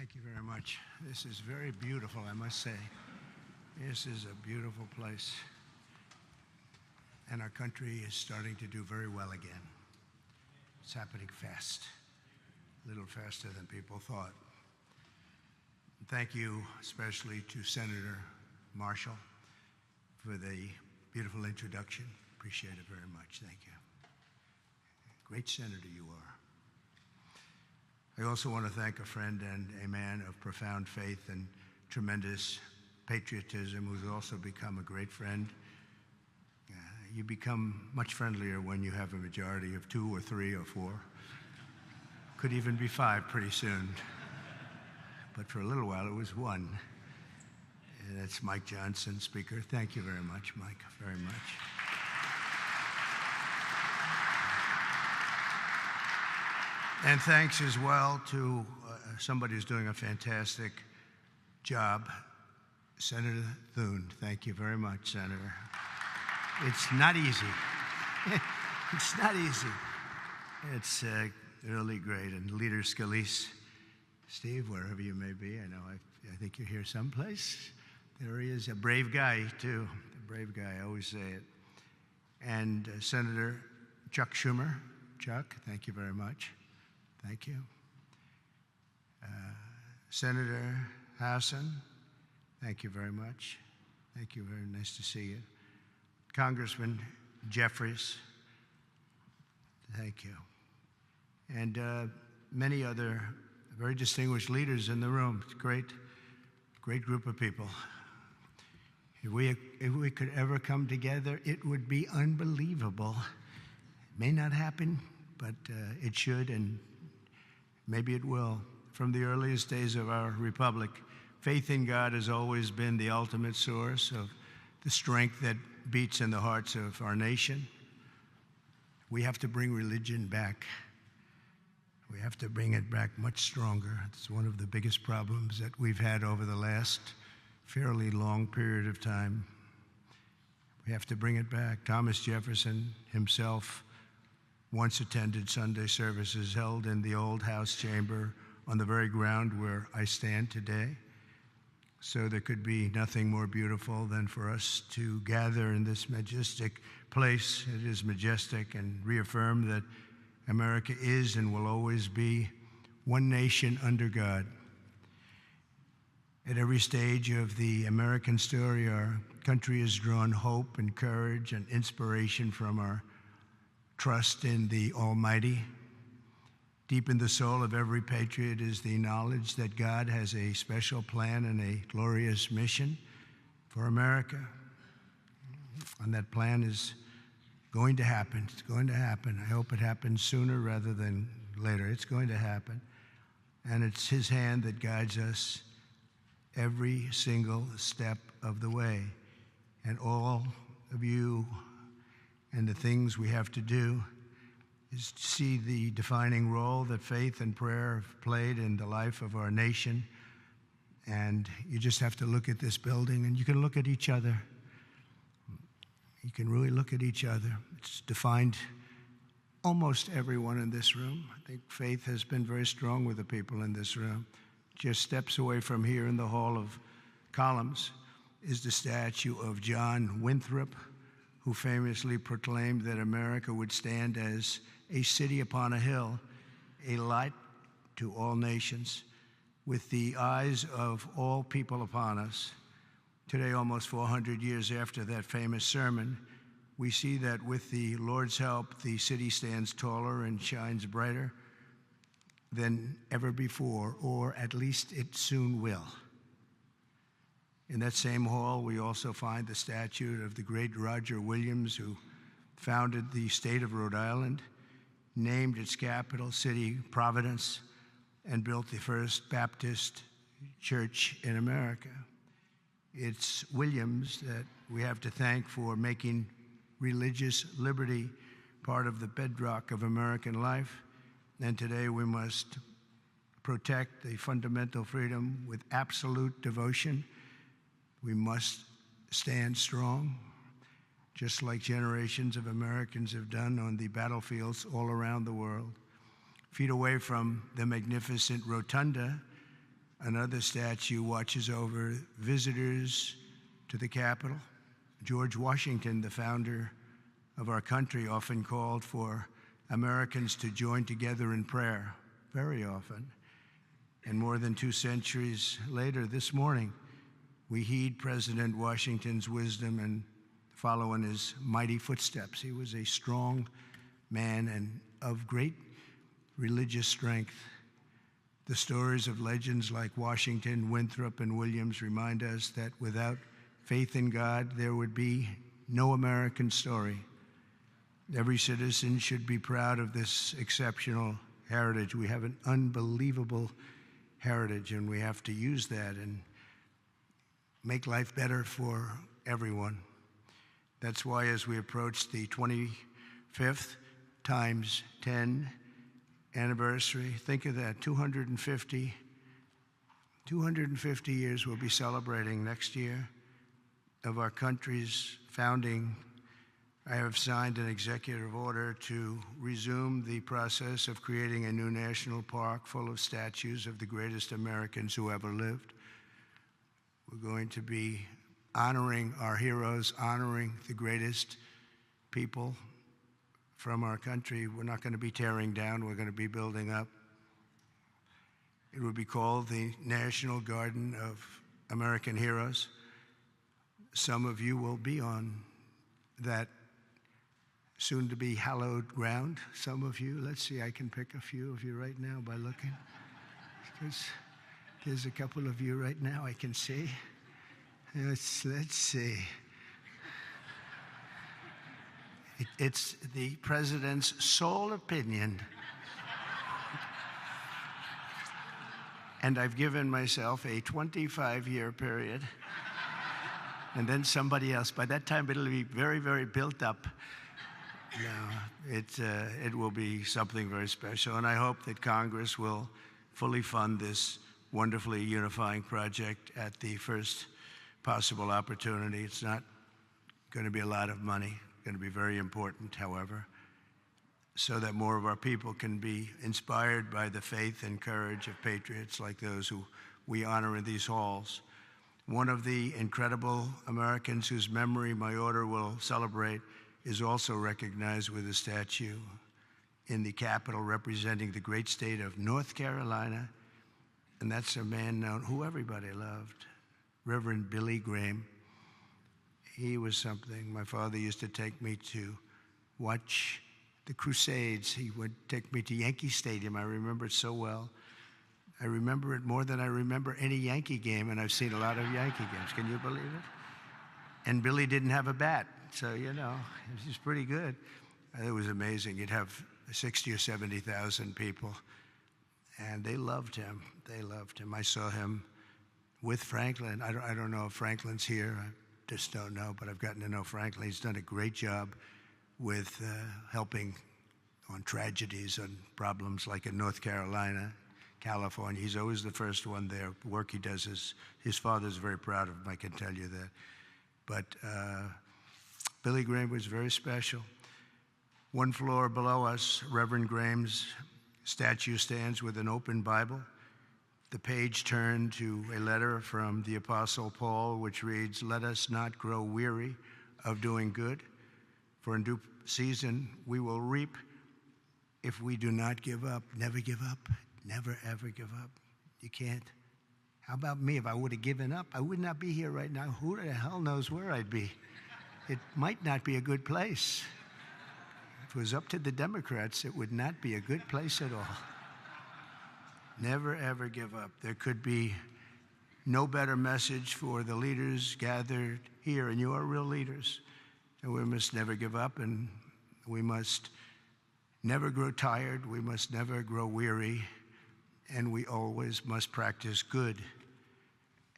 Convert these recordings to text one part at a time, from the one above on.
Thank you very much. This is very beautiful, I must say. This is a beautiful place. And our country is starting to do very well again. It's happening fast, a little faster than people thought. And thank you especially to Senator Marshall for the beautiful introduction. Appreciate it very much. Thank you. Great senator you are. I also want to thank a friend and a man of profound faith and tremendous patriotism who's also become a great friend. You become much friendlier when you have a majority of 2 or 3 or 4. Could even be 5 pretty soon. But for a little while it was 1. And that's Mike Johnson, Speaker. Thank you very much, Mike, very much. And thanks as well to somebody who's doing a fantastic job, Senator Thune. Thank you very much, Senator. It's not easy. It's not easy. It's really great. And Leader Scalise, Steve, wherever you may be, I think you're here someplace. There he is, a brave guy, too. A brave guy, I always say it. And Senator Chuck Schumer. Chuck, thank you very much. Thank you. Senator Hassan, thank you very much. Thank you, very nice to see you. Congressman Jeffries, thank you. And many other very distinguished leaders in the room. It's a great group of people. If we could ever come together, it would be unbelievable. It may not happen, but it should, and maybe it will. From the earliest days of our republic, faith in God has always been the ultimate source of the strength that beats in the hearts of our nation. We have to bring religion back. We have to bring it back much stronger. It's one of the biggest problems that we've had over the last fairly long period of time. We have to bring it back. Thomas Jefferson himself once attended Sunday services held in the old House chamber on the very ground where I stand today. So there could be nothing more beautiful than for us to gather in this majestic place. It is majestic, and reaffirm that America is and will always be one nation under God. At every stage of the American story, our country has drawn hope and courage and inspiration from our trust in the Almighty. Deep in the soul of every patriot is the knowledge that God has a special plan and a glorious mission for America. And that plan is going to happen. It's going to happen. I hope it happens sooner rather than later. It's going to happen. And it's His hand that guides us every single step of the way. And all of you and the things we have to do is to see the defining role that faith and prayer have played in the life of our nation. And you just have to look at this building, and you can look at each other. You can really look at each other. It's defined almost everyone in this room. I think faith has been very strong with the people in this room. Just steps away from here in the Hall of Columns is the statue of John Winthrop, who famously proclaimed that America would stand as a city upon a hill, a light to all nations, with the eyes of all people upon us. Today, almost 400 years after that famous sermon, we see that with the Lord's help, the city stands taller and shines brighter than ever before, or at least it soon will. In that same hall, we also find the statue of the great Roger Williams, who founded the state of Rhode Island, named its capital city Providence, and built the first Baptist church in America. It's Williams that we have to thank for making religious liberty part of the bedrock of American life. And today we must protect the fundamental freedom with absolute devotion. We must stand strong, just like generations of Americans have done on the battlefields all around the world. Feet away from the magnificent rotunda Another statue watches over visitors to the Capitol. George Washington, the founder of our country, often called for Americans to join together in prayer, very often. And more than 2 centuries later, this morning, we heed President Washington's wisdom and follow in his mighty footsteps. He was a strong man and of great religious strength. The stories of legends like Washington, Winthrop, and Williams remind us that without faith in God, there would be no American story. Every citizen should be proud of this exceptional heritage. We have an unbelievable heritage, and we have to use that and make life better for everyone. That's why as we approach the 25th times 10 anniversary, think of that, 250 years we'll be celebrating next year of our country's founding. I have signed an executive order to resume the process of creating a new national park full of statues of the greatest Americans who ever lived. We're going to be honoring our heroes, honoring the greatest people from our country. We're not going to be tearing down, we're going to be building up. It would be called the National Garden of American Heroes. Some of you will be on that soon-to-be hallowed ground. Some of you, let's see, I can pick a few of you right now by looking. There's a couple of you right now I can see. Let's see. It's the president's sole opinion. And I've given myself a 25-year period. And then somebody else. By that time, it'll be very, very built up. No, it will be something very special. And I hope that Congress will fully fund this wonderfully unifying project at the first possible opportunity. It's not going to be a lot of money. Going to be very important, however, so that more of our people can be inspired by the faith and courage of patriots like those who we honor in these halls. One of the incredible Americans whose memory my order will celebrate is also recognized with a statue in the Capitol representing the great state of North Carolina, and that's a man known who everybody loved, Reverend Billy Graham. He was something. My father used to take me to watch the Crusades. He would take me to Yankee Stadium. I remember it so well. I remember it more than I remember any Yankee game, and I've seen a lot of Yankee games. Can you believe it? And Billy didn't have a bat, so, you know, it was pretty good. It was amazing. You'd have 60 or 70,000 people, and they loved him. They loved him. I saw him with Franklin. I don't know if Franklin's here. Just don't know, but I've gotten to know Franklin. He's done a great job with helping on tragedies and problems like in North Carolina, California. He's always the first one there. The work he does is, his father's very proud of him, I can tell you that. But Billy Graham was very special. One floor below us, Reverend Graham's statue stands with an open Bible. The page turned to a letter from the Apostle Paul, which reads, "Let us not grow weary of doing good, for in due season we will reap if we do not give up." Never give up. Never, ever give up. You can't. How about me? If I would have given up, I would not be here right now. Who the hell knows where I'd be? It might not be a good place. If it was up to the Democrats, it would not be a good place at all. Never, ever give up. There could be no better message for the leaders gathered here, and you are real leaders. And we must never give up, and we must never grow tired. We must never grow weary, and we always must practice good.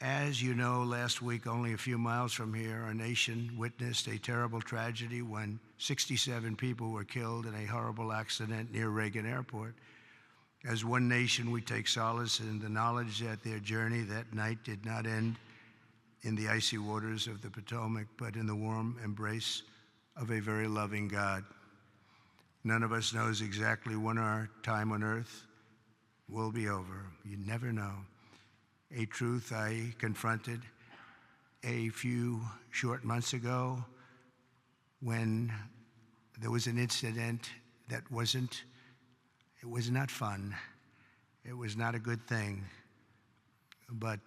As you know, last week, only a few miles from here, our nation witnessed a terrible tragedy when 67 people were killed in a horrible accident near Reagan Airport. As one nation, we take solace in the knowledge that their journey that night did not end in the icy waters of the Potomac, but in the warm embrace of a very loving God. None of us knows exactly when our time on earth will be over. You never know. a truth I confronted a few short months ago when there was an incident that was not fun. It was not a good thing. But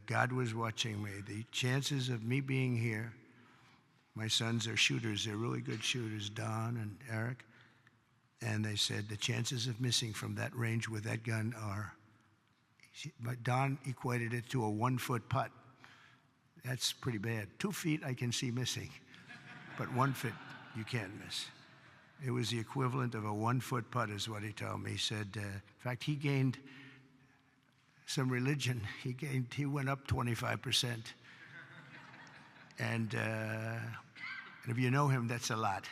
God was watching me. The chances of me being here, my sons are shooters. They're really good shooters, Don and Eric. And they said the chances of missing from that range with that gun are, Don equated it to a 1-foot putt. That's pretty bad. 2 feet I can see missing, but 1 foot you can't miss. It was the equivalent of a 1-foot putt is what he told me. He said, in fact, he gained some religion. He went up 25%. And if you know him, that's a lot.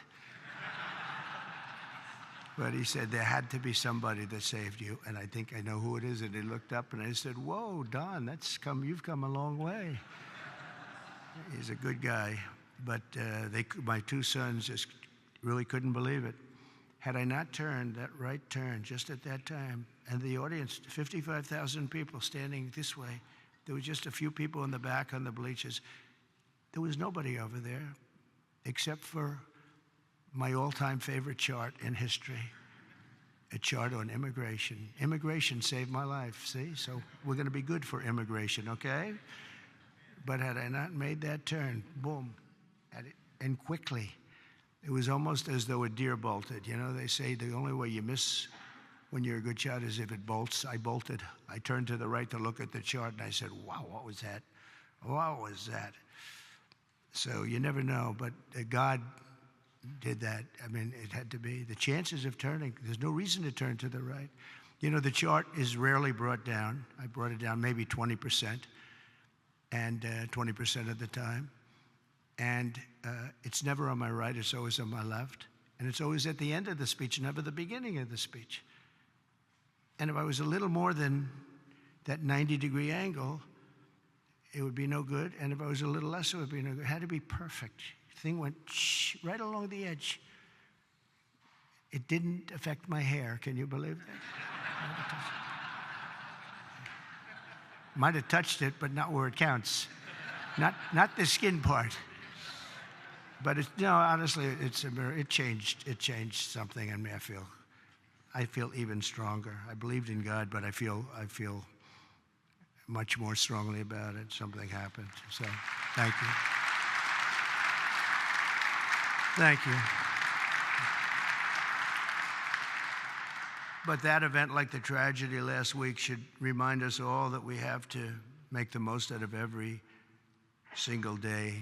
But he said there had to be somebody that saved you, and I think I know who it is. And he looked up, and I said, "Whoa, Don, you've come a long way." He's a good guy, but my 2 sons just really couldn't believe it. Had I not turned that right turn just at that time, and the audience, 55,000 people standing this way, there were just a few people in the back on the bleachers. There was nobody over there except for my all-time favorite chart in history, a chart on immigration. Immigration saved my life, see? So we're going to be good for immigration, okay? But had I not made that turn, boom, and quickly, it was almost as though a deer bolted. You know, they say the only way you miss when you're a good shot is if it bolts. I bolted. I turned to the right to look at the chart, and I said, wow, what was that? What was that? So you never know, but God did that. I mean, it had to be. The chances of turning, there's no reason to turn to the right. You know, the chart is rarely brought down. I brought it down maybe 20%, and 20% of the time. And it's never on my right, it's always on my left. And it's always at the end of the speech, never the beginning of the speech. And if I was a little more than that 90-degree angle, it would be no good. And if I was a little less, it would be no good. It had to be perfect. The thing went right along the edge. It didn't affect my hair. Can you believe that? Might have touched it, but not where it counts. Not the skin part. But honestly, it's a mirror. It changed something in me. I feel even stronger. I believed in God, but I feel much more strongly about it. Something happened. So, thank you. Thank you. But that event, like the tragedy last week, should remind us all that we have to make the most out of every single day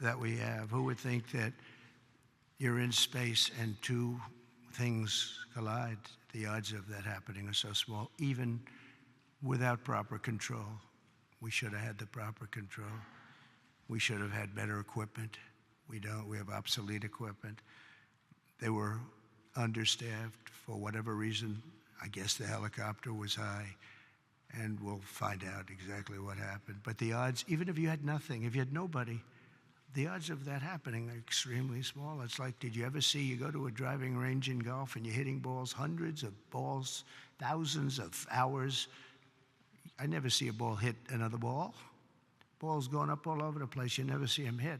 that we have. Who would think that you're in space and 2 things collide? The odds of that happening are so small, even without proper control. We should have had the proper control. We should have had better equipment. We don't. We have obsolete equipment. They were understaffed for whatever reason. I guess the helicopter was high, and we'll find out exactly what happened. But the odds, even if you had nothing, if you had nobody, the odds of that happening are extremely small. It's like, did you ever see, you go to a driving range in golf and you're hitting balls, hundreds of balls, thousands of hours. I never see a ball hit another ball. Balls going up all over the place. You never see them hit.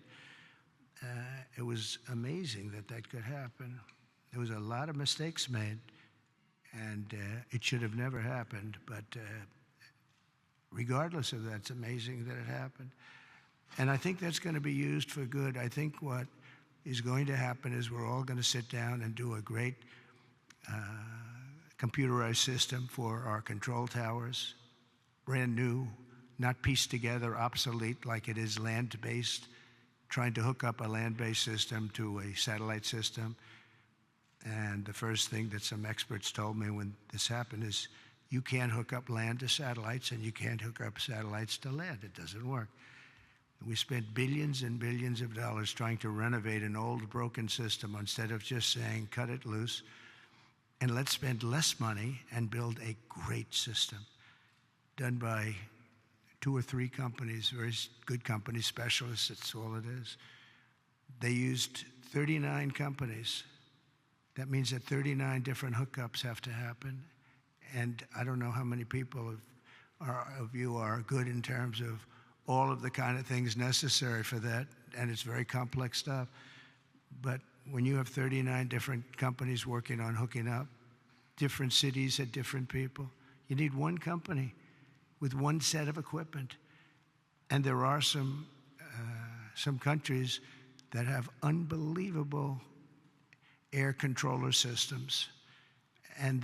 It was amazing that could happen. There was a lot of mistakes made, and it should have never happened. But regardless of that, it's amazing that it happened. And I think that's going to be used for good. I think what is going to happen is we're all going to sit down and do a great computerized system for our control towers, brand new, not pieced together, obsolete like it is land-based, trying to hook up a land-based system to a satellite system. And the first thing that some experts told me when this happened is you can't hook up land to satellites and you can't hook up satellites to land. It doesn't work. We spent billions and billions of dollars trying to renovate an old broken system instead of just saying, cut it loose, and let's spend less money and build a great system done by 2 or 3 companies, very good companies, specialists, that's all it is. They used 39 companies. That means that 39 different hookups have to happen. And I don't know how many people of you are good in terms of all of the kind of things necessary for that, and it's very complex stuff. But when you have 39 different companies working on hooking up, different cities had different people, you need one company with one set of equipment. And there are some countries that have unbelievable air controller systems, and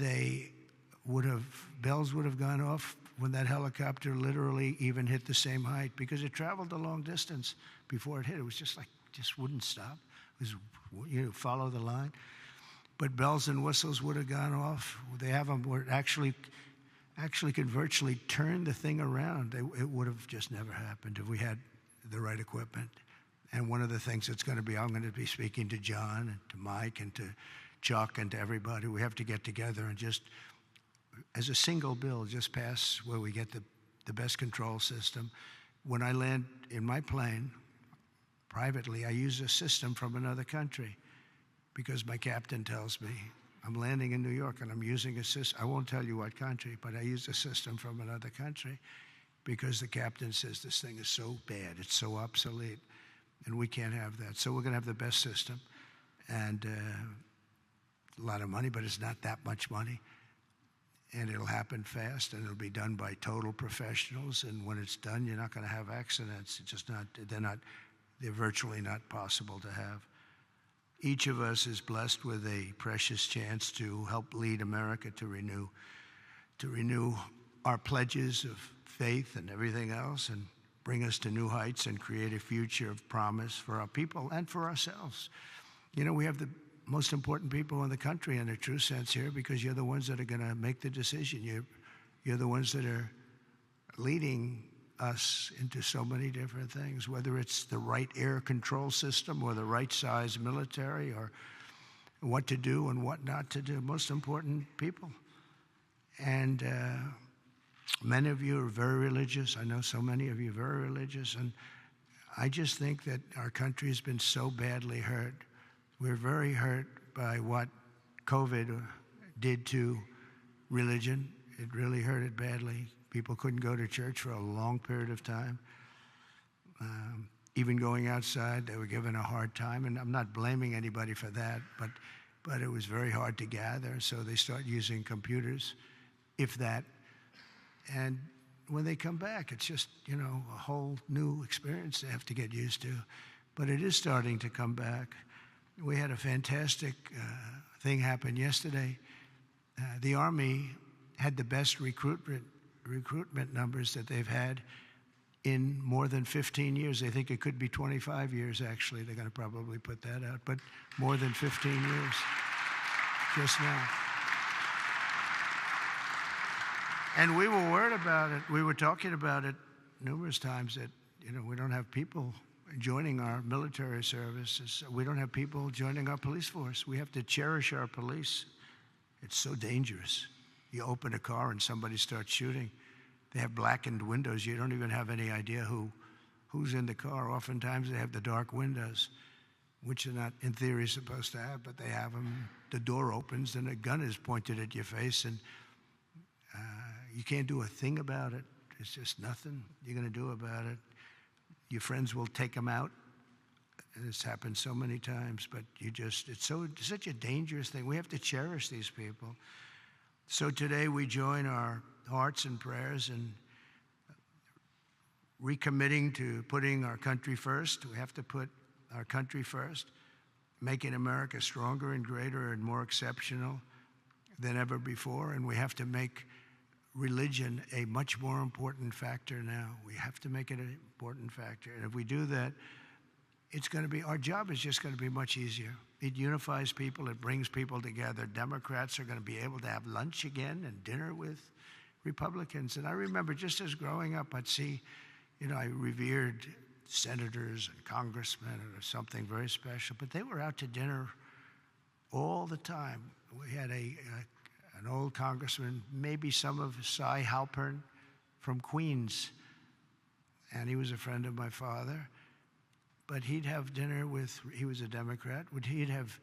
bells would have gone off when that helicopter literally even hit the same height, because it traveled a long distance before it hit. It was just wouldn't stop. It was, follow the line. But bells and whistles would have gone off. They have them where it actually could virtually turn the thing around. It would have just never happened if we had the right equipment. And one of the things that's going to be, I'm going to be speaking to John and to Mike and to Chuck and to everybody. We have to get together and just, as a single bill, just pass where we get the best control system. When I land in my plane, privately, I use a system from another country because my captain tells me, I'm landing in New York and I'm using a system. I won't tell you what country, but I use a system from another country because the captain says this thing is so bad, it's so obsolete, and we can't have that. So we're going to have the best system, and a lot of money, but it's not that much money. And it'll happen fast, and it'll be done by total professionals. And when it's done, you're not going to have accidents. It's just they're virtually not possible to have. Each of us is blessed with a precious chance to help lead America to renew our pledges of faith and everything else, and bring us to new heights and create a future of promise for our people and for ourselves. We have the most important people in the country in a true sense here, because you're the ones that are going to make the decision. You're the ones that are leading us into so many different things, whether it's the right air control system or the right size military, or what to do and what not to do. Most important people. And many of you are very religious. I know so many of you are very religious. And I just think that our country has been so badly hurt. We're very hurt by what COVID did to religion. It really hurt it badly. People couldn't go to church for a long period of time. Even going outside, they were given a hard time. And I'm not blaming anybody for that, but it was very hard to gather. So they start using computers, if that. And when they come back, it's just, a whole new experience they have to get used to. But it is starting to come back. We had a fantastic thing happen yesterday. The Army had the best recruitment numbers that they've had in more than 15 years. They think it could be 25 years, actually. They're going to probably put that out, but more than 15 years just now. And we were worried about it. We were talking about it numerous times that, we don't have people joining our military services. We don't have people joining our police force. We have to cherish our police. It's so dangerous. You open a car and somebody starts shooting. They have blackened windows. You don't even have any idea who's in the car. Oftentimes they have the dark windows, which they're not, in theory, supposed to have, but they have them. The door opens and a gun is pointed at your face, and you can't do a thing about it. It's just nothing you're going to do about it. Your friends will take them out. It's happened so many times, but it's such a dangerous thing. We have to cherish these people. So today we join our hearts and prayers in recommitting to putting our country first. We have to put our country first, making America stronger and greater and more exceptional than ever before. And we have to make religion a much more important factor now. We have to make it an important factor. And if we do that, our job is just going to be much easier. It unifies people. It brings people together. Democrats are going to be able to have lunch again and dinner with Republicans. And I remember just as growing up, I'd see, I revered senators and congressmen or something very special, but they were out to dinner all the time. We had an old congressman, maybe some of Cy Halpern from Queens, and he was a friend of my father. But he'd have dinner he was a Democrat, he'd have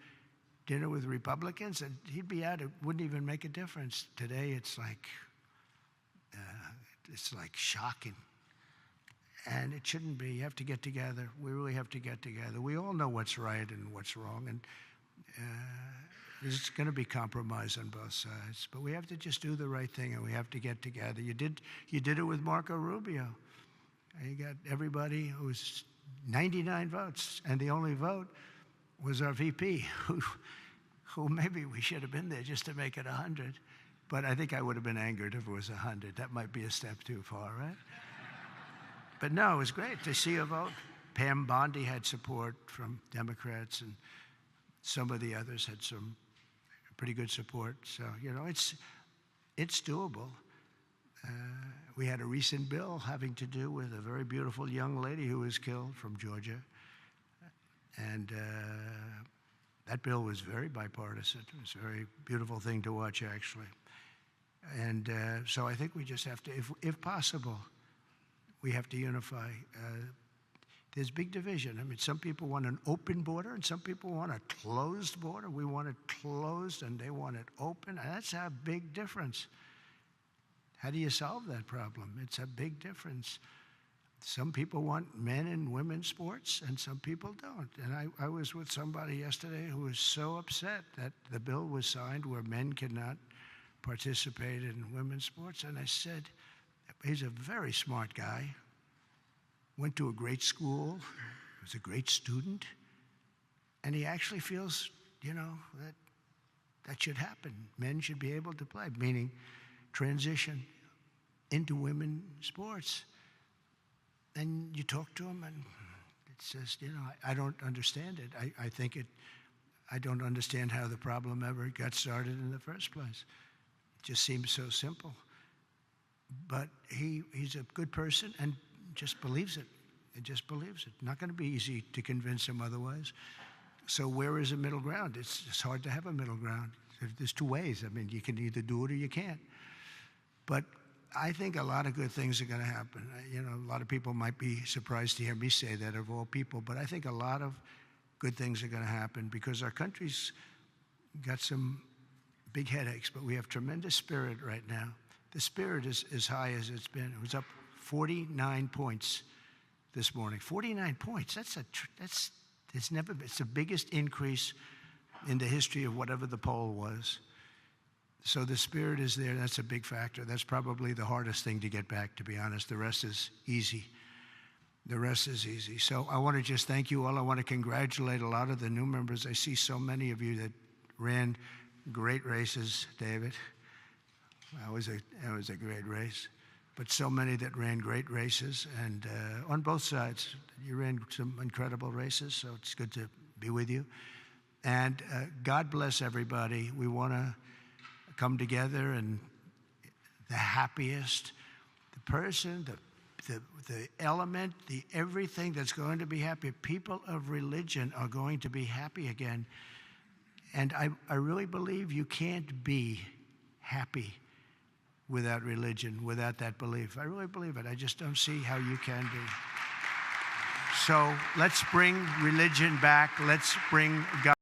dinner with Republicans, and he'd be out. It wouldn't even make a difference. Today, it's like it's like shocking. And it shouldn't be. You have to get together. We really have to get together. We all know what's right and what's wrong, and there's going to be compromise on both sides. But we have to just do the right thing, and we have to get together. You did it with Marco Rubio. You got everybody who was 99 votes, and the only vote was our VP, who maybe we should have been there just to make it 100. But I think I would have been angered if it was 100. That might be a step too far, right? But no, it was great to see a vote. Pam Bondi had support from Democrats, and some of the others had some pretty good support. So, it's doable. We had a recent bill having to do with a very beautiful young lady who was killed from Georgia. And that bill was very bipartisan. It was a very beautiful thing to watch, actually. And so I think we just have to, if possible, we have to unify. There's big division. I mean, some people want an open border, and some people want a closed border. We want it closed, and they want it open. And that's a big difference. How do you solve that problem? It's a big difference. Some people want men and women's sports, and some people don't. And I was with somebody yesterday who was so upset that the bill was signed where men cannot participate in women's sports. And I said, he's a very smart guy, went to a great school, was a great student, and he actually feels, that should happen. Men should be able to play, meaning transition into women's sports. And you talk to him, and it says, I don't understand it. I don't understand how the problem ever got started in the first place. It just seems so simple. But he's a good person and just believes it. He just believes it. Not going to be easy to convince him otherwise. So where is a middle ground? It's hard to have a middle ground. There's two ways. I mean, you can either do it or you can't. But I think a lot of good things are going to happen. A lot of people might be surprised to hear me say that, of all people, but I think a lot of good things are going to happen because our country's got some big headaches, but we have tremendous spirit right now. The spirit is as high as it's been. It was up 49 points this morning. 49 points. It's the biggest increase in the history of whatever the poll was. So the spirit is there. That's a big factor. That's probably the hardest thing to get back, to be honest. The rest is easy. So I want to just thank you all. I want to congratulate a lot of the new members. I see so many of you that ran great races, David. That was a great race. But so many that ran great races, and on both sides. You ran some incredible races, so it's good to be with you. And God bless everybody. We want to come together, and the happiest, the person, the element, the everything that's going to be happy. People of religion are going to be happy again. And I really believe you can't be happy without religion, without that belief. I really believe it. I just don't see how you can be. So let's bring religion back. Let's bring God.